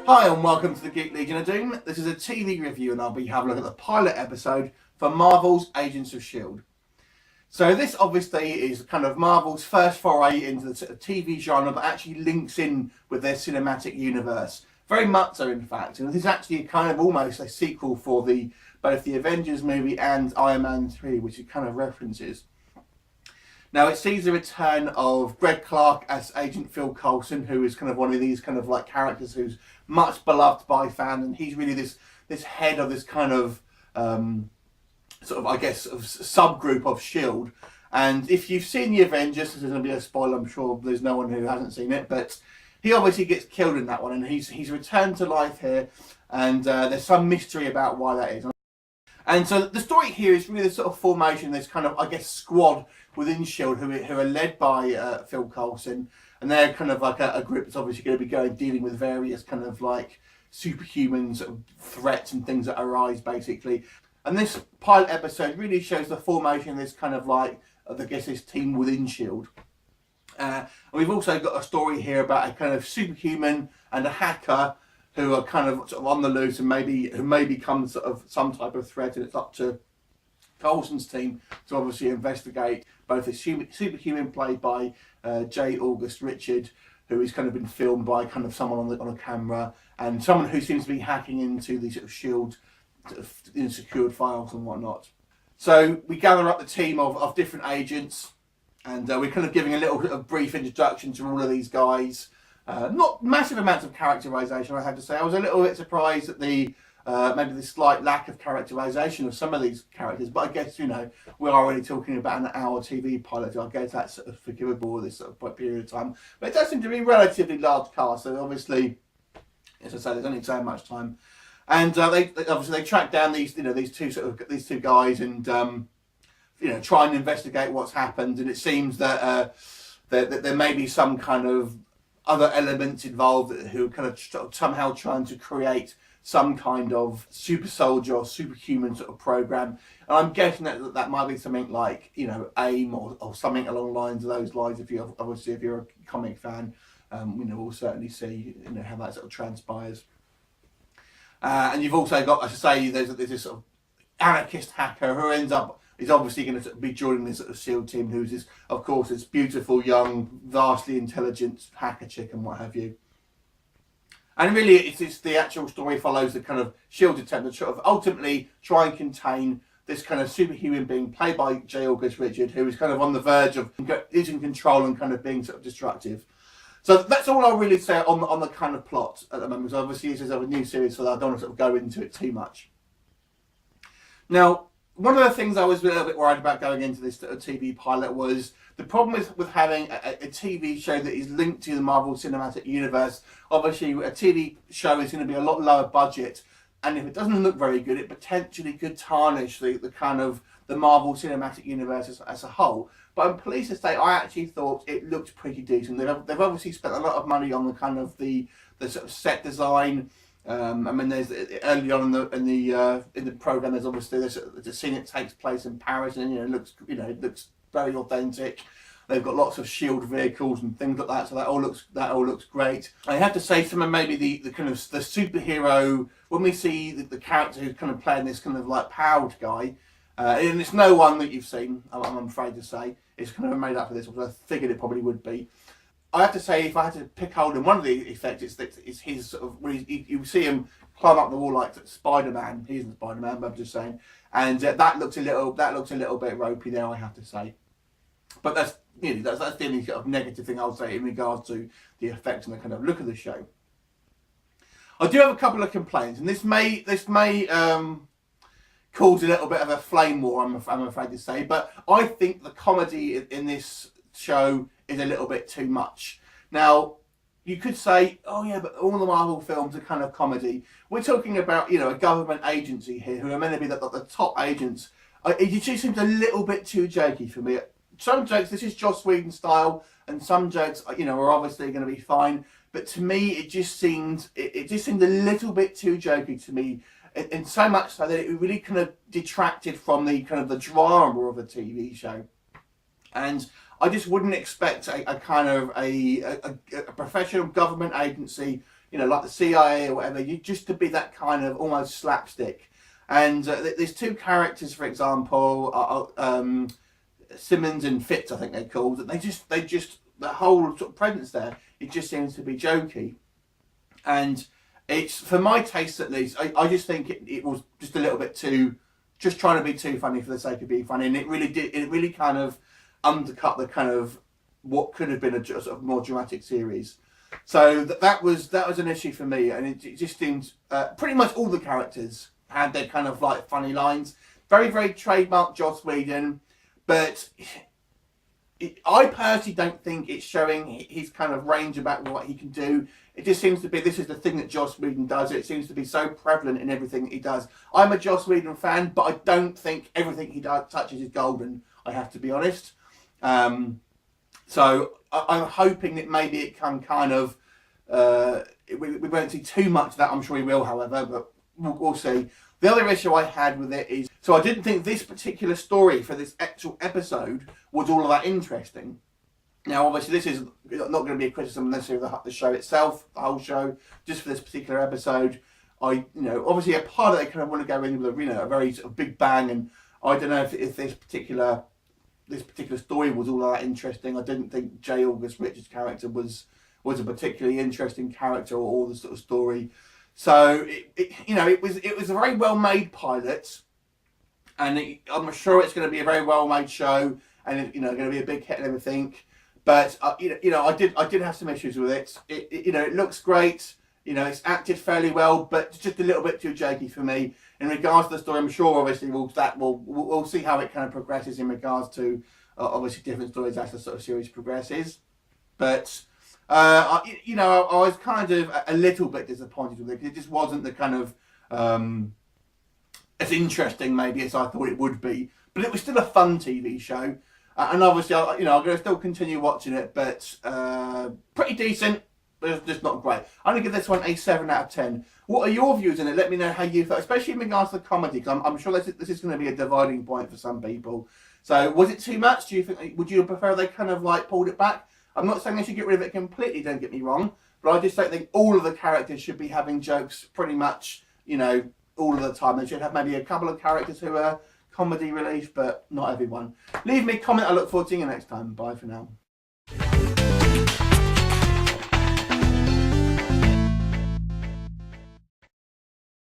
Hi and welcome to the Geek Legion of Doom. This is a TV review and I'll be having a look at the pilot episode for Marvel's Agents of S.H.I.E.L.D. So this obviously is kind of Marvel's first foray into the sort of TV genre that actually links in with their cinematic universe. Very much so, in fact. And this is actually kind of almost a sequel for both the Avengers movie and Iron Man 3, which it kind of references. Now it sees the return of Greg Clark as Agent Phil Coulson, who is kind of one of these kind of like characters who's much beloved by fans, and he's really this head of this kind of sort of, I guess, of subgroup of S.H.I.E.L.D. And if you've seen the Avengers, this is going to be a spoiler, I'm sure there's no one who hasn't seen it, but he obviously gets killed in that one, and he's returned to life here, and there's some mystery about why that is. And so the story here is really the sort of formation, this kind of, I guess, squad within S.H.I.E.L.D. who are led by Phil Coulson, and they're kind of like a group that's obviously going to be dealing with various kind of like superhuman sort of threats and things that arise, basically. And this pilot episode really shows the formation of this kind of like, I guess, this team within S.H.I.E.L.D. And we've also got a story here about a kind of superhuman and a hacker who are kind of sort of on the loose and who may become sort of some type of threat, and it's up to Coulson's team to obviously investigate both a superhuman played by J. August Richard, who has kind of been filmed by kind of someone on a camera, and someone who seems to be hacking into the sort of S.H.I.E.L.D. sort of secured files and whatnot. So we gather up the team of different agents, and we're kind of giving a little bit of brief introduction to all of these guys. Not massive amounts of characterization, I have to say. I was a little bit surprised at maybe the slight lack of characterization of some of these characters, but I guess, you know, we're already talking about an hour TV pilot, so I guess that's sort of forgivable this sort of period of time. But it does seem to be a relatively large cast, so obviously, as I say, there's only so much time. And they track down these two guys and try and investigate what's happened. And it seems that there may be some kind of other elements involved who are kind of somehow trying to create some kind of super soldier or superhuman sort of program. And I'm guessing that might be something like, you know, AIM or something along the lines of those lines. If you're a comic fan, we'll certainly see, you know, how that sort of transpires. And you've also got, as I say, there's this sort of anarchist hacker who is obviously going to be joining this sort of S.H.I.E.L.D. team, who's this beautiful, young, vastly intelligent hacker chick and what have you. And really, it's the actual story follows the kind of S.H.I.E.L.D. attempt to sort of ultimately try and contain this kind of superhuman being played by J. August Richard, who is kind of on the verge of losing control and kind of being sort of destructive. So that's all I'll really say on the kind of plot at the moment. So obviously, this is a new series, so I don't want to sort of go into it too much. Now, one of the things I was a little bit worried about going into this TV pilot was the problem with having a TV show that is linked to the Marvel Cinematic Universe. Obviously, a TV show is going to be a lot lower budget, and if it doesn't look very good, it potentially could tarnish the kind of the Marvel Cinematic Universe as a whole. But I'm pleased to say I actually thought it looked pretty decent. They've obviously spent a lot of money on the kind of the sort of set design. I mean, there's early on in the program. There's obviously the scene that takes place in Paris, and it looks very authentic. They've got lots of S.H.I.E.L.D. vehicles and things like that, so that all looks great. I have to say, some of maybe the kind of the superhero, when we see the character who's kind of playing this kind of like powered guy, and it's no one that you've seen, I'm afraid to say. It's kind of made up for this, which I figured it probably would be. I have to say, if I had to pick hold in one of the effects, it's his sort of, you see him climb up the wall like Spider-Man. He isn't Spider-Man, but I'm just saying. And that looks a little bit ropey there, I have to say. But that's the only sort of negative thing I'll say in regards to the effects and the kind of look of the show. I do have a couple of complaints, and this may cause a little bit of a flame war, I'm afraid to say. But I think the comedy in this show is a little bit too much. Now, you could say, oh yeah, but all the Marvel films are kind of comedy. We're talking about, a government agency here who are meant to be the top agents. It just seems a little bit too jokey for me. Some jokes, this is Joss Whedon style, and some jokes, are obviously going to be fine. But to me, it just seemed a little bit too jokey to me, and so much so that it really kind of detracted from the kind of the drama of a TV show. And I just wouldn't expect a professional government agency you know, like the CIA or whatever, you just to be that kind of almost slapstick. And there's two characters, for example, Simmons and Fitz, I think they're called. They just the whole sort of presence there, it just seems to be jokey. And it's, for my taste at least, I just think it was just a little bit too, just trying to be too funny for the sake of being funny, and it really kind of undercut the kind of what could have been a sort of more dramatic series. So that was an issue for me, and it just seemed pretty much all the characters had their kind of like funny lines, very very trademark Joss Whedon, but I personally don't think it's showing his kind of range about what he can do. It just seems to be, this is the thing that Joss Whedon does. It seems to be so prevalent in everything that he does. I'm a Joss Whedon fan, but I don't think everything he touches is golden, I have to be honest. So I'm hoping that maybe it can kind of, we won't see too much of that, I'm sure we will, however, but we'll see. The other issue I had with it is, so I didn't think this particular story for this actual episode was all of that interesting. Now, obviously, this is not going to be a criticism necessarily of the show itself, the whole show, just for this particular episode. Obviously, a part of it, they kind of want to go in with a very sort of big bang, and I don't know if this particular story was all that interesting. I didn't think J. August Richards' character was a particularly interesting character or the sort of story. So it was a very well made pilot, and I'm sure it's going to be a very well made show, and going to be a big hit and everything. But I did have some issues with it. It looks great. It's acted fairly well, but it's just a little bit too jokey for me. In regards to the story, I'm sure obviously we'll see how it kind of progresses in regards to obviously different stories as the sort of series progresses. But I was kind of a little bit disappointed with it, because it just wasn't the kind of as interesting maybe as I thought it would be. But it was still a fun TV show, and obviously I'm going to still continue watching it. But pretty decent, but it's just not great. I'm going to give this one a 7 out of 10. What are your views on it? Let me know how you felt, especially in regards to the comedy, because I'm sure this is going to be a dividing point for some people. So was it too much? Do you think? Would you prefer they kind of like pulled it back? I'm not saying they should get rid of it completely, don't get me wrong, but I just don't think all of the characters should be having jokes pretty much, all of the time. They should have maybe a couple of characters who are comedy relief, but not everyone. Leave me a comment. I look forward to seeing you next time. Bye for now.